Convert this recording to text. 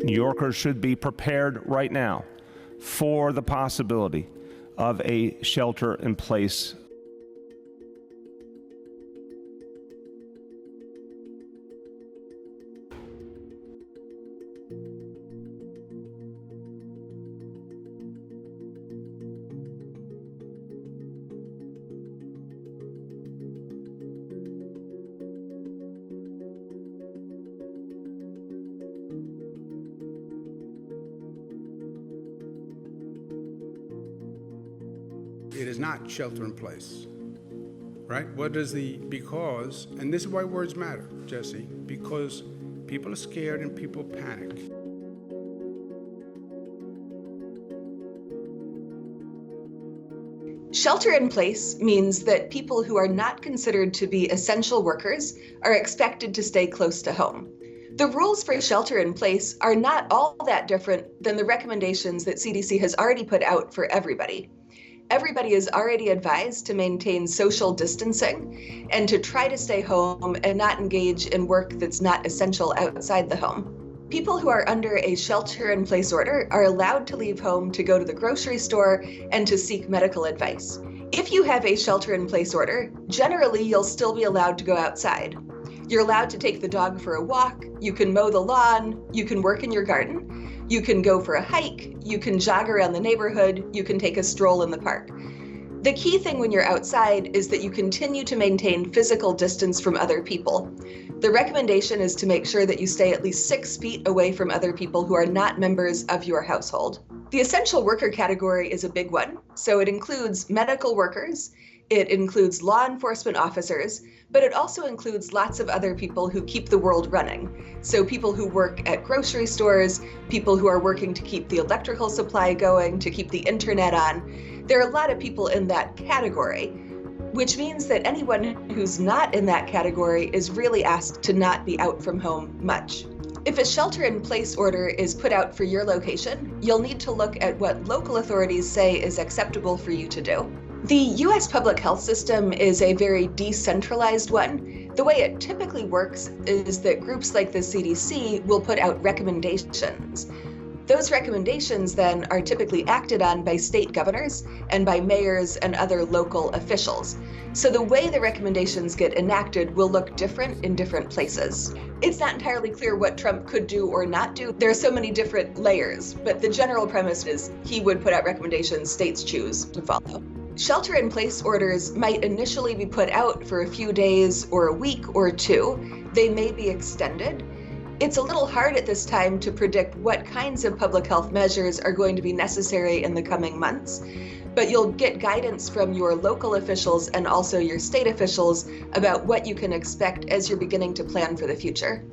New Yorkers should be prepared right now for the possibility of a shelter-in-place. It is not shelter in place, right? What does because, and this is why words matter, Jesse, because people are scared and people panic. Shelter in place means that people who are not considered to be essential workers are expected to stay close to home. The rules for shelter in place are not all that different than the recommendations that CDC has already put out for everybody. Everybody is already advised to maintain social distancing and to try to stay home and not engage in work that's not essential outside the home. People who are under a shelter-in-place order are allowed to leave home to go to the grocery store and to seek medical advice. If you have a shelter-in-place order, generally you'll still be allowed to go outside. You're allowed to take the dog for a walk, you can mow the lawn, you can work in your garden, you can go for a hike, you can jog around the neighborhood, you can take a stroll in the park. The key thing when you're outside is that you continue to maintain physical distance from other people. The recommendation is to make sure that you stay at least 6 feet away from other people who are not members of your household. The essential worker category is a big one, so it includes medical workers, it includes law enforcement officers, but it also includes lots of other people who keep the world running. So people who work at grocery stores, people who are working to keep the electrical supply going, to keep the internet on. There are a lot of people in that category, which means that anyone who's not in that category is really asked to not be out from home much. If a shelter-in-place order is put out for your location, you'll need to look at what local authorities say is acceptable for you to do. The U.S. public health system is a very decentralized one. The way it typically works is that groups like the CDC will put out recommendations. Those recommendations then are typically acted on by state governors and by mayors and other local officials. So the way the recommendations get enacted will look different in different places. It's not entirely clear what Trump could do or not do. There are so many different layers, but the general premise is he would put out recommendations states choose to follow. Shelter-in-place orders might initially be put out for a few days or a week or two. They may be extended. It's a little hard at this time to predict what kinds of public health measures are going to be necessary in the coming months, but you'll get guidance from your local officials and also your state officials about what you can expect as you're beginning to plan for the future.